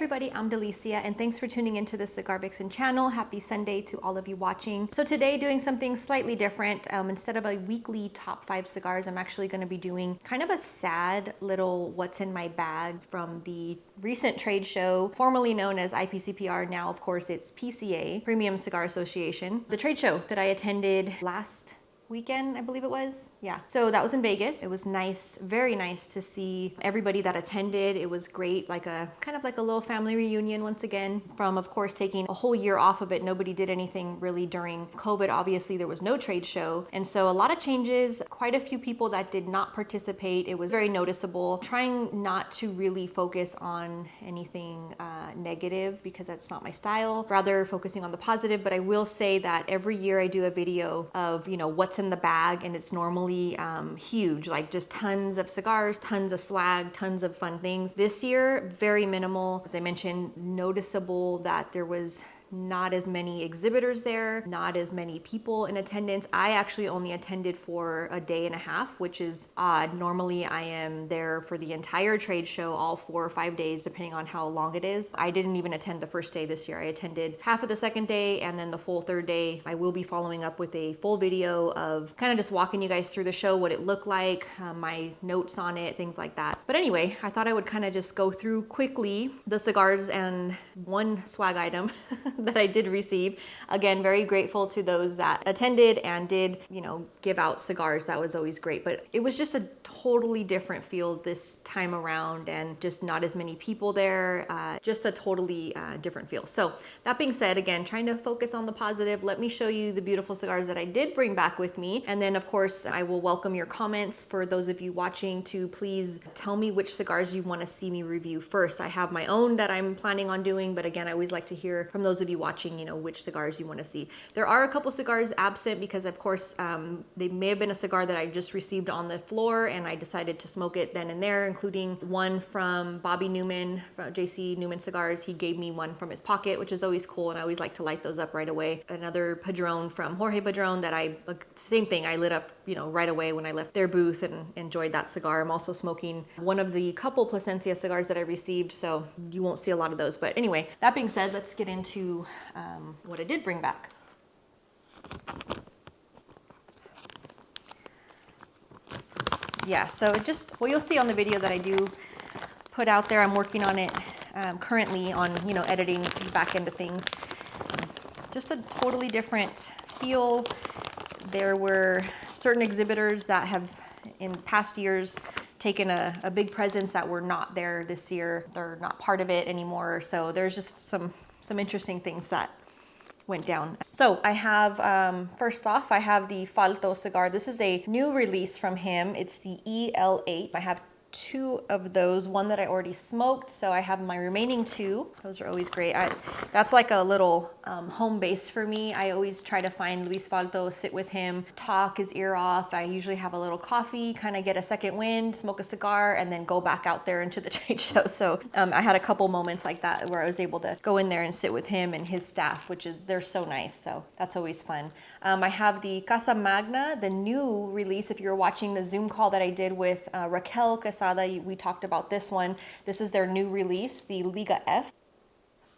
everybody, I'm Delicia and thanks for tuning into the Cigar Vixen channel. Happy Sunday to all of you watching. So today doing something slightly different. Instead of a weekly top 5 cigars, I'm actually going to be doing kind of a sad little what's in my bag from the recent trade show, formerly known as IPCPR. Now, of course, it's PCA, Premium Cigar Association. The trade show that I attended last weekend, I believe it was. Yeah. So that was in Vegas. It was nice, very nice to see everybody that attended. It was great, like a kind of like a little family reunion once again from, of course, taking a whole year off of it. Nobody did anything really during COVID. Obviously, there was no trade show. And so a lot of changes, quite a few people that did not participate. It was very noticeable. Trying not to really focus on anything negative because that's not my style, rather focusing on the positive. But I will say that every year I do a video of, you know, what's in the bag, and it's normally huge, like just tons of cigars, tons of swag, tons of fun things. This year, very minimal. As I mentioned, noticeable that there was not as many exhibitors there, not as many people in attendance. I actually only attended for a day and a half, which is odd. Normally I am there for the entire trade show, all 4 or 5 days, depending on how long it is. I didn't even attend the first day this year. I attended half of the second day and then the full third day. I will be following up with a full video of kind of just walking you guys through the show, what it looked like, my notes on it, things like that. But anyway, I thought I would kind of just go through quickly the cigars and one swag item that I did receive. Again, very grateful to those that attended and did, you know, give out cigars. That was always great, but it was just a totally different feel this time around and just not as many people there, just a totally different feel. So that being said, again, trying to focus on the positive, let me show you the beautiful cigars that I did bring back with me. And then of course, I will welcome your comments for those of you watching to please tell me which cigars you want to see me review first. I have my own that I'm planning on doing, but again, I always like to hear from those of you watching, you know, which cigars you want to see. There are a couple cigars absent because of course, they may have been a cigar that I just received on the floor and I decided to smoke it then and there, including one from Bobby Newman, from JC Newman Cigars. He gave me one from his pocket, which is always cool, and I always like to light those up right away. Another Padron from Jorge Padron that same thing, I lit up, you know, right away when I left their booth and enjoyed that cigar. I'm also smoking one of the couple Plasencia cigars that I received, so you won't see a lot of those. But anyway, that being said, let's get into what I did bring back. Yeah, so it just, well, you'll see on the video that I do put out there, I'm working on it currently on, you know, editing the back end of things. Just a totally different feel. There were certain exhibitors that have in past years taken a big presence that were not there this year. They're not part of it anymore. So there's just some interesting things that went down. So I have, first off, I have the Falto cigar. This is a new release from him. It's the EL8. I have 2 of those, one that I already smoked, so I have my remaining 2. Those are always great. That's like a little home base for me. I always try to find Luis Falto, sit with him, talk his ear off. I usually have a little coffee, kind of get a second wind, smoke a cigar, and then go back out there into the trade show. So I had a couple moments like that where I was able to go in there and sit with him and his staff, which is, they're so nice. So that's always fun. I have the Casa Magna, the new release. If you're watching the Zoom call that I did with Raquel Casa, we talked about this one. This is their new release, the Liga F.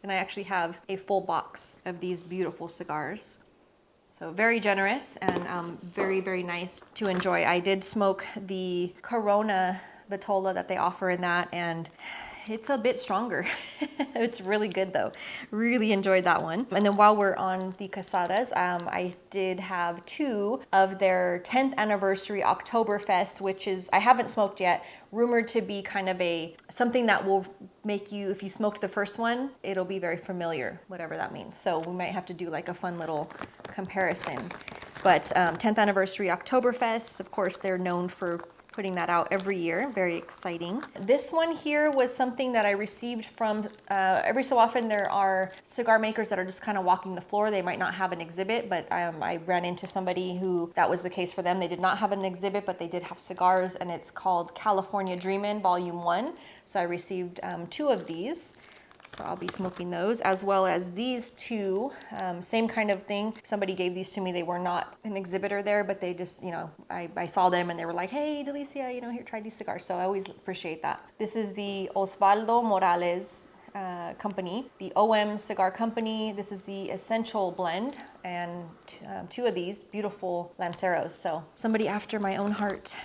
And I actually have a full box of these beautiful cigars. So very generous and very, very nice to enjoy. I did smoke the Corona Vitola that they offer in that, and it's a bit stronger. It's really good though. Really enjoyed that one. And then while we're on the Casadas, I did have 2 of their 10th anniversary Oktoberfest, which is, I haven't smoked yet, rumored to be kind of something that will make you, if you smoked the first one, it'll be very familiar, whatever that means. So we might have to do like a fun little comparison. But 10th anniversary Oktoberfest, of course, they're known for putting that out every year. Very exciting. This one here was something that I received from, every so often there are cigar makers that are just kind of walking the floor. They might not have an exhibit, but I ran into somebody who that was the case for them. They did not have an exhibit, but they did have cigars, and it's called California Dreamin' Volume 1. So I received 2 of these. So I'll be smoking those, as well as these 2, same kind of thing. Somebody gave these to me. They were not an exhibitor there, but they just, you know, I saw them and they were like, hey, Delicia, you know, here, try these cigars. So I always appreciate that. This is the Osvaldo Morales company, the OM Cigar Company. This is the Essential Blend, and two of these beautiful Lanceros. So somebody after my own heart.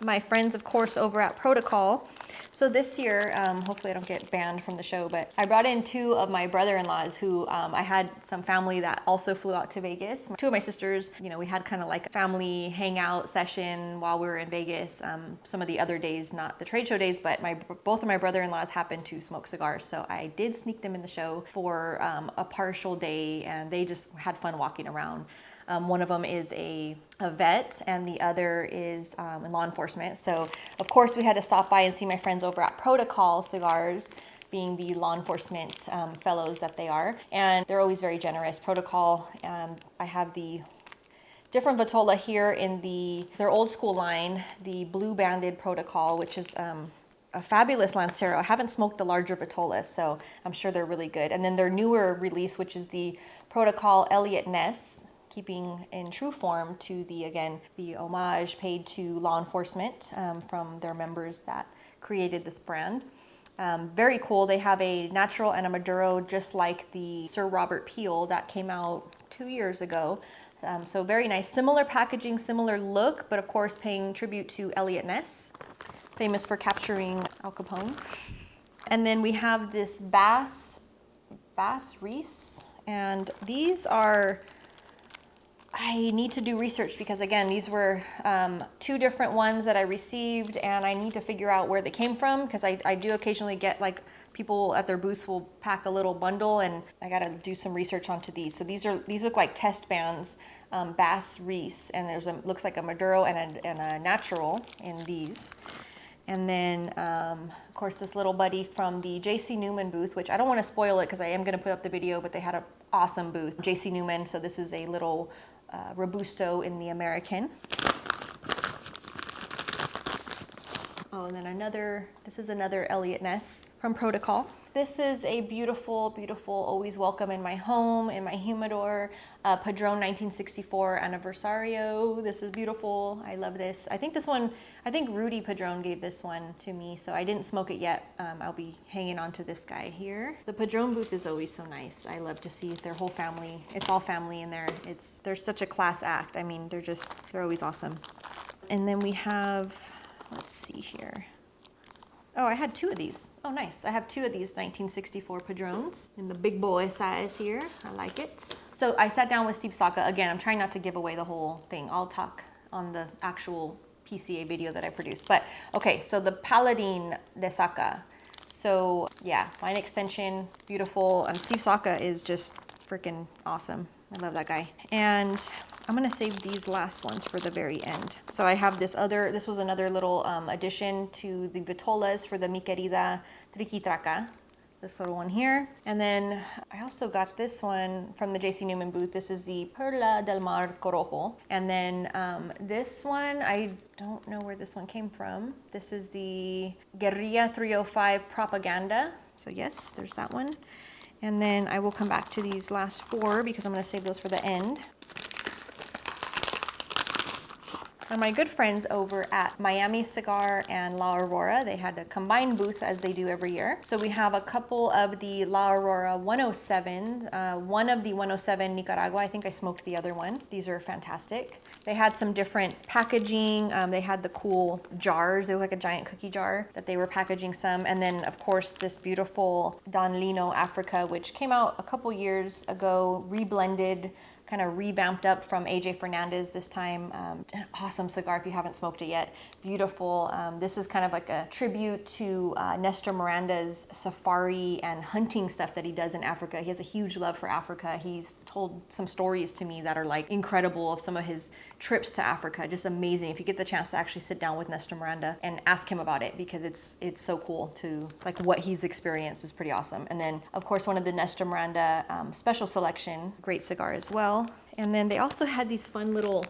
My friends, of course, over at Protocol. So this year, hopefully I don't get banned from the show, but I brought in two of my brother-in-laws who I had some family that also flew out to Vegas. Two of my sisters, you know, we had kind of like a family hangout session while we were in Vegas. Some of the other days, not the trade show days, but both of my brother-in-laws happened to smoke cigars. So I did sneak them in the show for a partial day, and they just had fun walking around. One of them is a vet, and the other is in law enforcement. So, of course, we had to stop by and see my friends over at Protocol Cigars, being the law enforcement fellows that they are. And they're always very generous. Protocol, I have the different Vitola here in their old school line, the blue banded Protocol, which is a fabulous Lancero. I haven't smoked the larger Vitolas, so I'm sure they're really good. And then their newer release, which is the Protocol Elliot Ness, keeping in true form to the homage paid to law enforcement from their members that created this brand. Very cool. They have a natural and a Maduro, just like the Sir Robert Peel that came out 2 years ago. So very nice. Similar packaging, similar look, but of course paying tribute to Elliot Ness, famous for capturing Al Capone. And then we have this Bass Reese, and these are, I need to do research because, again, these were two different ones that I received, and I need to figure out where they came from, because I do occasionally get, like, people at their booths will pack a little bundle, and I got to do some research onto these. So these look like test bands, Bass Reese, and looks like a Maduro and a natural in these. And then, of course, this little buddy from the JC Newman booth, which I don't want to spoil it because I am going to put up the video, but they had an awesome booth. JC Newman, so this is a little Robusto in the American. Oh, and then this is another Elliot Ness from Protocol. This is a beautiful, beautiful, always welcome in my home, in my humidor, Padron 1964 Anniversario. This is beautiful. I love this. I think Rudy Padron gave this one to me, so I didn't smoke it yet. I'll be hanging on to this guy here. The Padron booth is always so nice. I love to see their whole family. It's all family in there. They're such a class act. I mean, they're always awesome. And then we have, let's see here. Oh, I had two of these. Oh, nice. I have two of these 1964 Padrones in the big boy size here. I like it. So I sat down with Steve Saka. Again, I'm trying not to give away the whole thing. I'll talk on the actual PCA video that I produced. But okay, so the Paladin de Saka. So yeah, line extension, beautiful. Steve Saka is just freaking awesome. I love that guy. And I'm gonna save these last ones for the very end. So I have this was another little addition to the Vitolas for the Mi Querida Triquitraca. This little one here. And then I also got this one from the JC Newman booth. This is the Perla del Mar Corojo. And then this one, I don't know where this one came from. This is the Guerrilla 305 Propaganda. So yes, there's that one. And then I will come back to these last four because I'm gonna save those for the end. And my good friends over at Miami Cigar and La Aurora, they had a combined booth as they do every year. So we have a couple of the La Aurora 107, one of the 107 Nicaragua. I think I smoked the other one. These are fantastic. They had some different packaging. They had the cool jars. They look like a giant cookie jar that they were packaging some. And then, of course, this beautiful Don Lino Africa, which came out a couple years ago, reblended, kind of revamped up from AJ Fernandez this time. Awesome cigar if you haven't smoked it yet. Beautiful. This is kind of like a tribute to Nestor Miranda's safari and hunting stuff that he does in Africa. He has a huge love for Africa. He's told some stories to me that are like incredible of some of his trips to Africa. Just amazing. If you get the chance to actually sit down with Nestor Miranda and ask him about it, because it's so cool to, like, what he's experienced is pretty awesome. And then, of course, one of the Nestor Miranda special selection, great cigar as well. And then they also had these fun little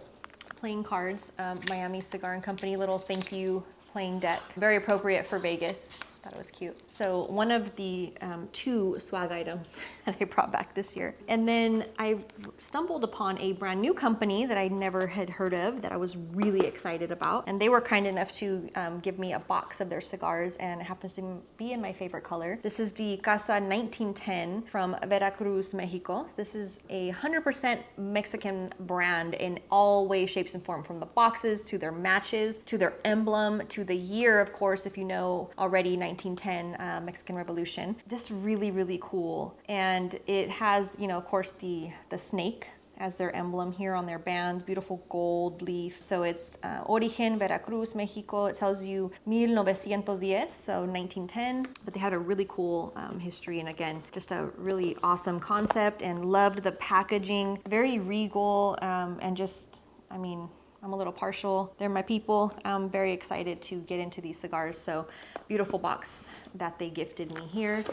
playing cards, Miami Cigar and Company little thank you playing deck. Very appropriate for Vegas. Thought it was cute. So one of the two swag items that I brought back this year. And then I stumbled upon a brand new company that I never had heard of that I was really excited about. And they were kind enough to give me a box of their cigars, and it happens to be in my favorite color. This is the Casa 1910 from Veracruz, Mexico. This is a 100% Mexican brand in all ways, shapes, and form, from the boxes to their matches, to their emblem, to the year, of course, if you know already, 1910 Mexican Revolution. This really, really cool. And it has, you know, of course, the snake as their emblem here on their band, beautiful gold leaf. So it's Origen, Veracruz, Mexico. It tells you 1910, so 1910. But they had a really cool history, and again, just a really awesome concept, and loved the packaging. Very regal, and just, I mean, I'm a little partial. They're my people. I'm very excited to get into these cigars. So beautiful box that they gifted me here.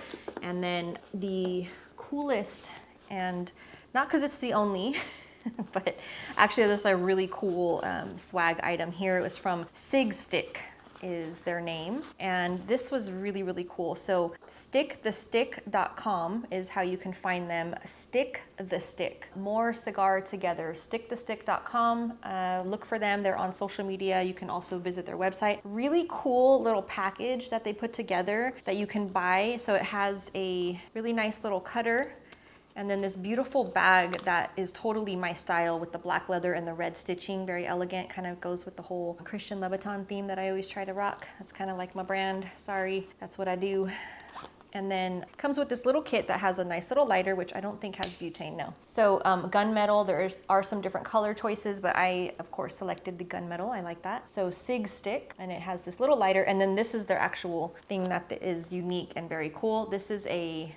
And then the coolest, and not because it's the only, but actually there's a really cool swag item here. It was from Sig Stick is their name. And this was really, really cool. So stickthestick.com is how you can find them. Stick the Stick. More cigar together. Stickthestick.com. Look for them. They're on social media. You can also visit their website. Really cool little package that they put together that you can buy. So it has a really nice little cutter, and then this beautiful bag that is totally my style with the black leather and the red stitching. Very elegant, kind of goes with the whole Christian Louboutin theme that I always try to rock. That's kind of like my brand. Sorry, that's what I do. And then comes with this little kit that has a nice little lighter, which I don't think has butane, no. So gunmetal, there are some different color choices, but I, of course, selected the gunmetal. I like that. So Sig Stick, and it has this little lighter, and then this is their actual thing that is unique and very cool. This is a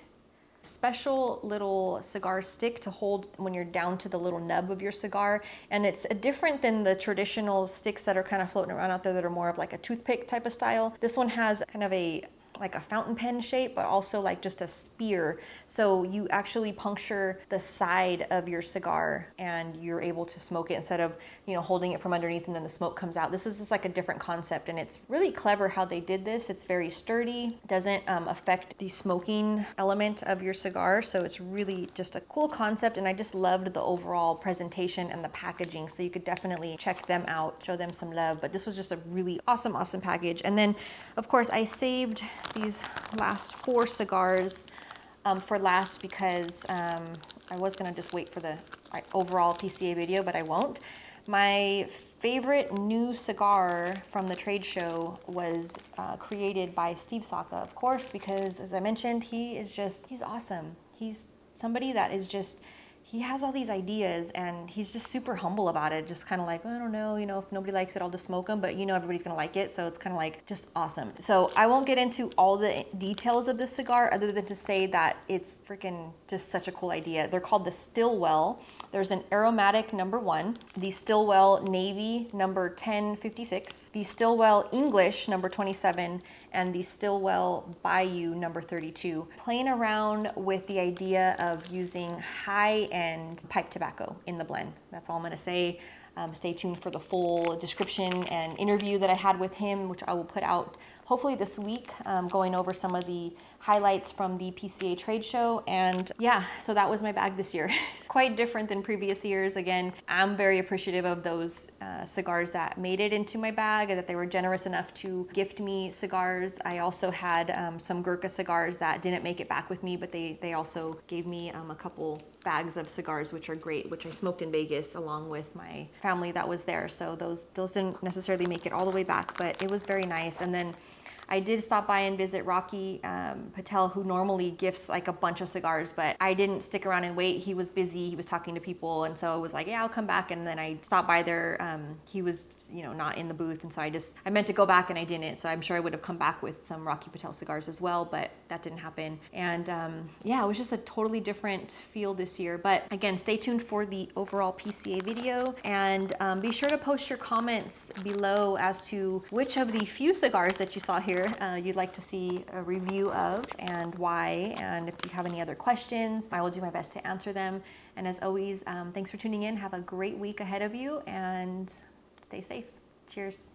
special little cigar stick to hold when you're down to the little nub of your cigar, and it's different than the traditional sticks that are kind of floating around out there that are more of like a toothpick type of style. This one has kind of like a fountain pen shape, but also like just a spear. So you actually puncture the side of your cigar and you're able to smoke it instead of, you know, holding it from underneath and then the smoke comes out. This is just like a different concept, and it's really clever how they did this. It's very sturdy, doesn't affect the smoking element of your cigar. So it's really just a cool concept, and I just loved the overall presentation and the packaging. So you could definitely check them out, show them some love. But this was just a really awesome, awesome package. And then, of course, I saved these last 4 cigars for last because I was gonna just wait for the overall PCA video, but I won't. My favorite new cigar from the trade show was created by Steve Saka, of course, because as I mentioned, he's awesome. He's somebody that is just, he has all these ideas, and he's just super humble about it. Just kind of like, I don't know, you know, if nobody likes it, I'll just smoke them, but you know, everybody's gonna like it. So it's kind of like just awesome. So I won't get into all the details of this cigar other than to say that it's freaking just such a cool idea. They're called the Stillwell. There's an aromatic number 1, the Stillwell Navy number 1056, the Stillwell English number 27, and the Stillwell Bayou number 32. Playing around with the idea of using high-end pipe tobacco in the blend. That's all I'm gonna say. Stay tuned for the full description and interview that I had with him, which I will put out hopefully this week, going over some of the highlights from the PCA trade show. And yeah, so that was my bag this year. Quite different than previous years. Again, I'm very appreciative of those cigars that made it into my bag and that they were generous enough to gift me cigars. I also had some Gurkha cigars that didn't make it back with me, but they also gave me a couple bags of cigars, which are great, which I smoked in Vegas along with my family that was there. So those didn't necessarily make it all the way back, but it was very nice. And then I did stop by and visit Rocky Patel, who normally gifts like a bunch of cigars, but I didn't stick around and wait. He was busy, he was talking to people, and so I was like, yeah, I'll come back. And then I stopped by there. He was, you know, not in the booth, and so I meant to go back and I didn't. So I'm sure I would have come back with some Rocky Patel cigars as well, but that didn't happen. And yeah, it was just a totally different feel this year. But again, stay tuned for the overall PCA video, and be sure to post your comments below as to which of the few cigars that you saw here you'd like to see a review of and why. And if you have any other questions, I will do my best to answer them. And as always, thanks for tuning in. Have a great week ahead of you and stay safe. Cheers.